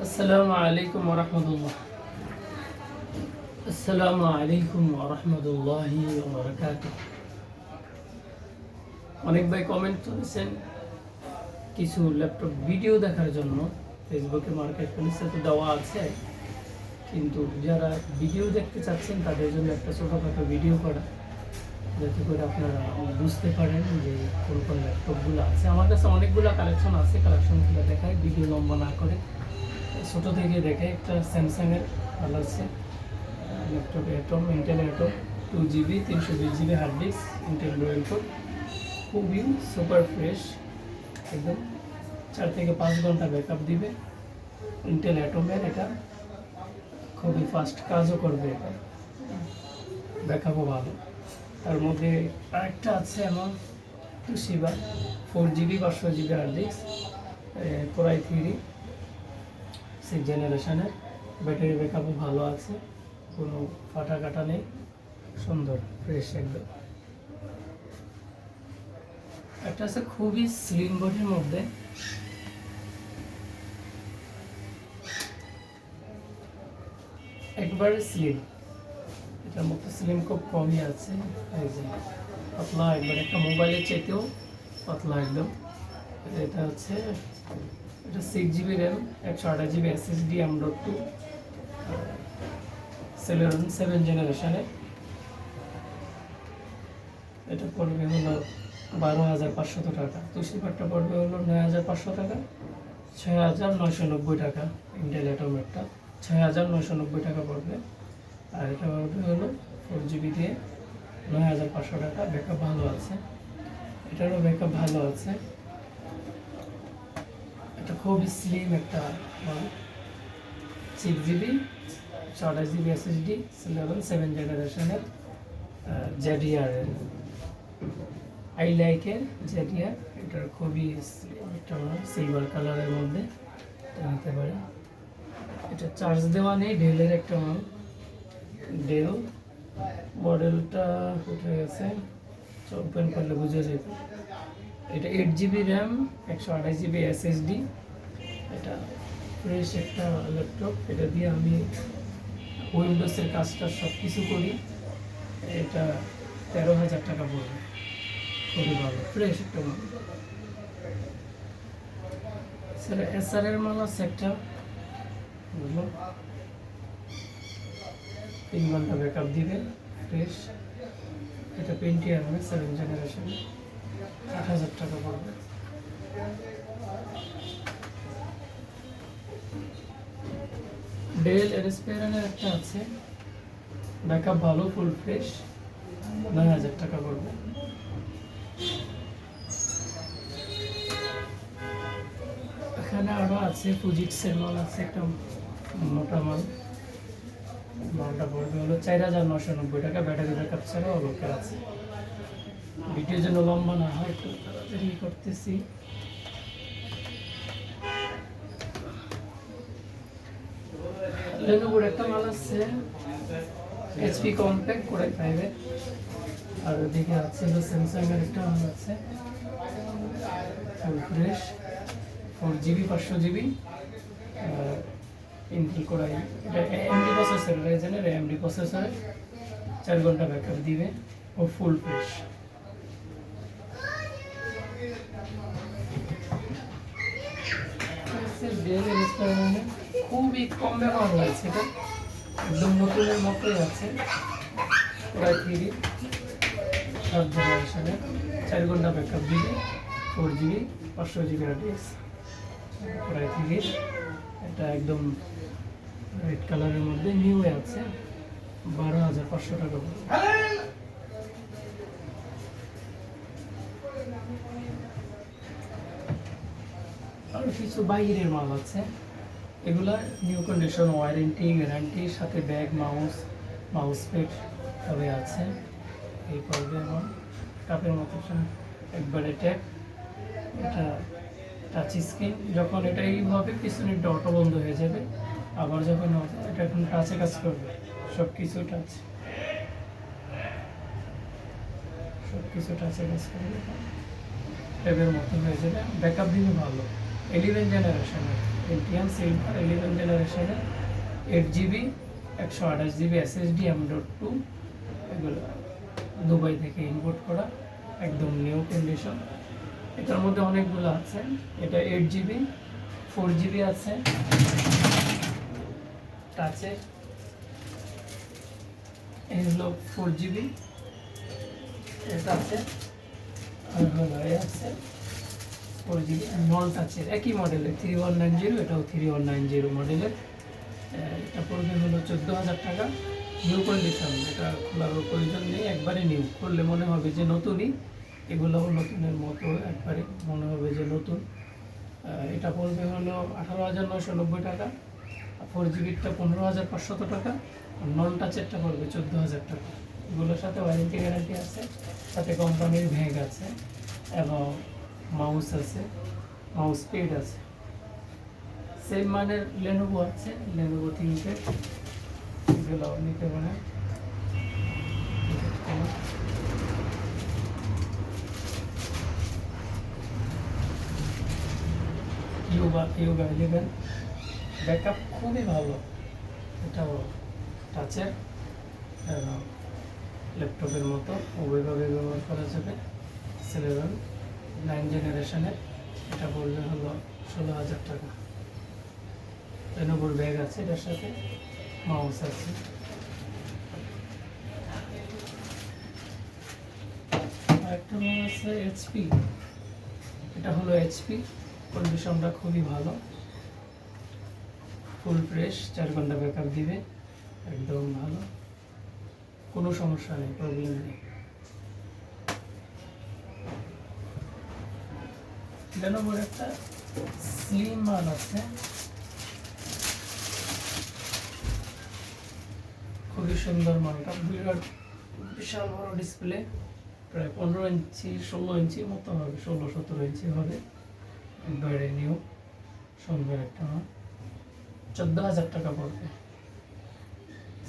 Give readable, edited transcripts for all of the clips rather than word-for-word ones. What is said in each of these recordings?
আসসালামু আলাইকুম ওয়া রাহমাতুল্লাহ। আসসালামু আলাইকুম ওয়া রাহমাতুল্লাহি ওয়া বারাকাতুহু। অনেক ভাই কমেন্ট করেছেন কিছু ল্যাপটপ ভিডিও দেখার জন্য। ফেসবুকে মার্কেট প্লেসে তো দেওয়া আছে, কিন্তু যারা ভিডিও দেখতে চাচ্ছেন তাদের জন্য একটা ছোটোখাটো ভিডিও করা, যাতে করে আপনারা বুঝতে পারেন যে কোন কোন ল্যাপটপগুলো আছে। আমার কাছে অনেকগুলো কালেকশন আছে, কালেকশনগুলো দেখায় ভিডিও লম্বা না করে ছোটো থেকে দেখে। একটা স্যামসাংয়ের ভালো আছে laptop, atom, Intel atom 2 GB 320 GB hard disk, Intel dual core, খুবই সুপার ফ্রেশ, একদম 4 থেকে 5 ঘন্টা ব্যাকআপ দিবে। ইন্টেল অ্যাটমের এটা খুবই ফাস্ট কাজও করবে, এটা ব্যাকআপও ভালো। তার মধ্যে আরেকটা আছে আমার Toshiba 4 GB 500 GB hard disk, core i 3 6 জেনারেশনের, ব্যাটারি ব্যাকআপও ভালো আছে, কোনো ফাটা কাটা নেই, সুন্দর ফ্রেশ একদম। একটা আছে খুবই স্লিম বডির মধ্যে, একবারে স্লিম, এটার মধ্যে স্লিম খুব কমই আছে। এই যে পাতলা, একবার একটা মোবাইলের চাইতেও পাতলা একদম। এটা হচ্ছে এটা 6 GB RAM, 128 GB SSD, M.2 Celeron 7 জেনারেশনের। এটা পড়বে হলো 12,500 টাকা। তুষিপাটটা পড়বে হলো 9,500 টাকা, 6,990 টাকা। ইন্টেল অ্যাটমেরটা 6,990 টাকা পড়বে। আর এটা পড়বে হলো 4 GB দিয়ে 9,500 টাকা। ব্যাকআপ ভালো আছে, এটারও ব্যাকআপ ভালো আছে। এটা খুবই স্লিম একটা phone, 6 GB 128 GB SSD, Celeron 7 জেনারেশনের, ZDR আই লাইকের ZDR। এটার খুবই একটা সিলভার কালারের মধ্যে নিতে পারে। এটা চার্জ দেওয়া নেই, ডেলের একটা মাল, ডেল মডেলটা উঠে গেছে, ওপেন করলে বুঝে যেত। এটা 8 GB র্যাম, 128 GB SSD, এটা ফ্রেশ একটা ল্যাপটপ। এটা দিয়ে আমি উইন্ডোজের কাজটা সব কিছু করি। এটা 13,000 টাকা পড়বে, খুবই ভালো ফ্রেশ একটা মাল। সেটা SR এর মাল আছে একটা, বুঝলো 3 ঘন্টা ব্যাকআপ দিবে, ফ্রেশ। এটা পেন্টিয়াম 7 জেনারেশন, 8,000 টাকা পড়বে। ডেল এরিসপেরানের একটা আছে, ব্যাকআপ ভালো, ফুল ফ্রেশ, 9,000 টাকা পড়বে। এখানে আরও আছে ফুজিক্সের মাল আছে, একটা মোটা মাল, মালটা পড়বে হলো 4,990 টাকা। ব্যাটারি ব্যাকআপ ছাড়াও লোকের আছে। ভিডিও যেন লম্বা না হয়, একটু তাড়াতাড়ি করতেছি। লেনোভোর একটা মাল আছে, HP কম্প্যাক্ট কোরাই 5 এর। আর ওদিকে আছে হলো স্যামসাং এর একটা মাল আছে, full fresh, 4 GB 500 GB, Intel core i. এটা AMD প্রসেসর, রাইজেনের AMD প্রসেসরে 4 ঘন্টা ব্যাকআপ দিবে ও ফুল ফ্রেশ। ডেল এরিসপেরানের খুবই কম ব্যবহার হয়েছে, এটা একদম নতুনের মতোই আছে। প্রায় 3 7 জেনারেশনের, 4 ঘন্টা ব্যাকআপ দিবে, 4 GB 500 GB হার্ড ডিস্ক, প্রায় 3। এটা একদম রেড কালারের মধ্যে নিউ আছে, 12,500 টাকা পড়বে। আর কিছু বাইরের মাল আছে, এগুলা নিউ কন্ডিশন, ওয়ারেন্টি গ্যারান্টির সাথে ব্যাগ, মাউস প্যাড সবই আছে। এই পড়বে আমার কাপের মতো একবারে ট্যাপ। এটা টাচ স্ক্রিন, যখন এটা এইভাবে পিছনে অটো বন্ধ হয়ে যাবে, আবার যখন এটা এখন টাচে কাজ করবে, সব কিছু টাচে কাজ করবে, ট্যাবের মতো হয়ে যাবে। ব্যাকআপ দিবে ভালো, 11 জেনারেশনের পেন্টিয়াম সিলভার 11 জেনারেশনের 8 GB 128 GB SSD M.2 এগুলো দুবাই থেকে ইম্পোর্ট করা, একদম নিউ কন্ডিশন। এটার মধ্যে অনেকগুলো আছে, এটা 8 GB 4 GB আছে টাচের, এই হলো 4 GB এটা আছে, আর হলো এই আছে 4 GB নন টাচের একই মডেলের 3190, এটাও 3190 মডেলের। এটা পড়বে হলো 14,000 টাকা, নিউ কন্ডিশন। এটা খোলার প্রয়োজন নেই, একবারে নিউ, করলে মনে হবে যে নতুনই, এগুলোও নতুনের মতো একবারে মনে হবে যে নতুন। এটা পড়বে হলো 18,990 টাকা, 4 GB-টা 15,500 টাকা, আর নন টাচেরটা পড়বে 14,000 টাকা। এগুলোর সাথে ওয়ারেন্টি গ্যারান্টি আছে, সাথে কোম্পানির ব্যাগ আছে এবং মাউস আছে, মাউস প্যাড আছে। সেম মানের লেনোভো আছে, লেনোভো থিংকপ্যাড, এগুলো নিতে পারেন। ইয়োগা 11 ব্যাকআপ খুবই ভালো, এটাও টাচের এবং ল্যাপটপের মতো উভয়ভাবে ব্যবহার করা যাবে। 9 জেনারেশনের, এটা বললে হলো 16,000 টাকা। লেনোভোর ব্যাগ আছে, এটার সাথে মাউস আছে। আরেকটা মাউস আছে HP, এটা হলো HP, কন্ডিশনটা খুবই ভালো, ফুল ফ্রেশ, 4 ঘন্টা ব্যাকআপ দিবে, একদম ভালো, কোনো সমস্যা নেই, প্রবলেম নেই। লেনোভোর একটা স্লিম মাল আছে, খুবই সুন্দর মালটা, বিশাল বড় ডিসপ্লে, প্রায় 15 ইঞ্চি 16 ইঞ্চি মতো হবে, 16-17 ইঞ্চি হবে, একবারে নিউ সুন্দর একটা মাল। 14,000 টাকা পড়বে।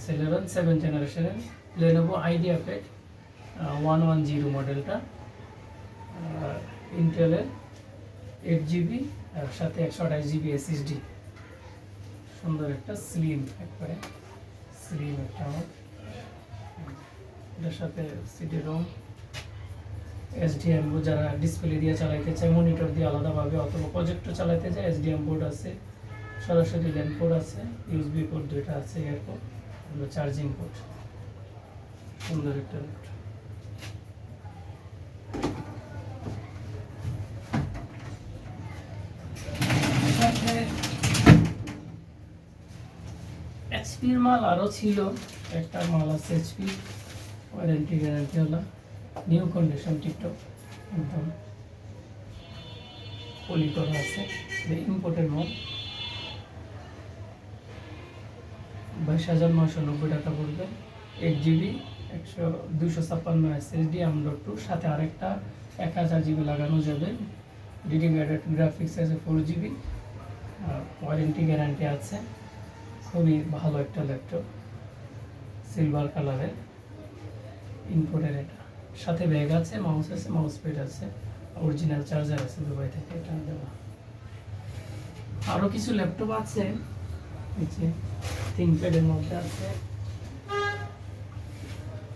7 জেনারেশনের লেনোভো আইডিয়াপ্যাড 110 মডেলটা, ইন্টেলের 8 GB আর সাথে 128 GB SSD, সুন্দর একটা স্লিম, একবারে স্লিম একটা মাল। এটার সাথে CD-ROM, SDM, যারা ডিসপ্লে দিয়ে চালাইতে চায় মনিটর দিয়ে আলাদাভাবে অথবা প্রজেক্টর চালাইতে চায়, SDM বোর্ড আছে, সরাসরি ল্যান পোর্ট আছে, USB পোর্ট দুইটা আছে, এয়ারপোর্ট, চার্জিং পোর্ট, সুন্দর একটা ল্যাপটপ। HPর মাল আরও ছিল, একটা মাল আছে HP, ওয়ারেন্টি গ্যারান্টি হলো, নিউ কন্ডিশন, টিকটক একদম পলি করা আছে, ইম্পোর্টের মাল। 22,990 টাকা পড়বে। 8 GB 256 SSD M.2, সাথে আরেকটা 1000 GB লাগানো যাবে, ডেডিকেটেড গ্রাফিক্স আছে 4 GB, ওয়ারেন্টি গ্যারান্টি আছে, খুবই ভালো একটা ল্যাপটপ, সিলভার কালারের, ইম্পোর্টের। এটা সাথে ব্যাগ আছে, মাউস আছে, মাউস প্যাড আছে, অরিজিনাল চার্জার আছে দুবাই থেকে এটা দেওয়া। আরও কিছু ল্যাপটপ আছে, থিংকপ্যাডের মধ্যে আছে,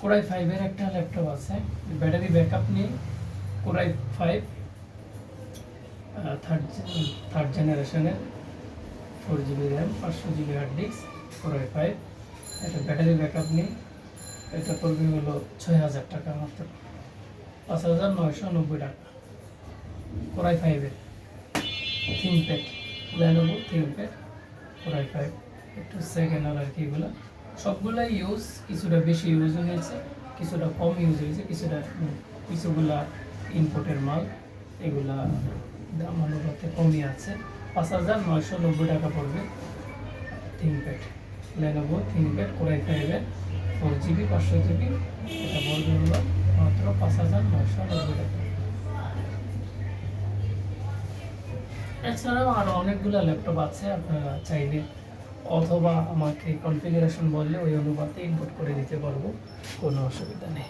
কোরাই 5-এর একটা ল্যাপটপ আছে, ব্যাটারি ব্যাকআপ নিয়ে, কোরাই 5 থার্ড জেনারেশনের, 4 GB RAM, 500 GB hard disk, core i 5, এটা ব্যাটারি ব্যাকআপ নিয়ে, এটা পড়বে হলো 6,000 টাকা মাত্র, 5,990 টাকা। কোরাই 5-এর থিংকপ্যাড, লেনোভো থিংকপ্যাড কোরাই 5, একটু সেকেন্ড হল আর কি। এগুলো সবগুলাই ইউজ, কিছুটা বেশি ইউজ হয়েছে, কিছুটা কম ইউজ হয়েছে, কিছুগুলা ইম্পোর্টের মাল, এগুলা দাম অনুপাতে কমই আছে। 5,990 টাকা পড়বে থিংকপ্যাড, লেনোভো থিংকপ্যাড কোরাই 5-এর 4 GB 500 GB, এটা পড়বে হলো মাত্র 5,990 টাকা। এছাড়াও আরও অনেকগুলো ল্যাপটপ আছে, আপনারা চাইলে অথবা আমাকে কনফিগারেশন বললে ওই অনুপাতে ইনপুট করে দিতে পারবো, কোনো অসুবিধা নেই।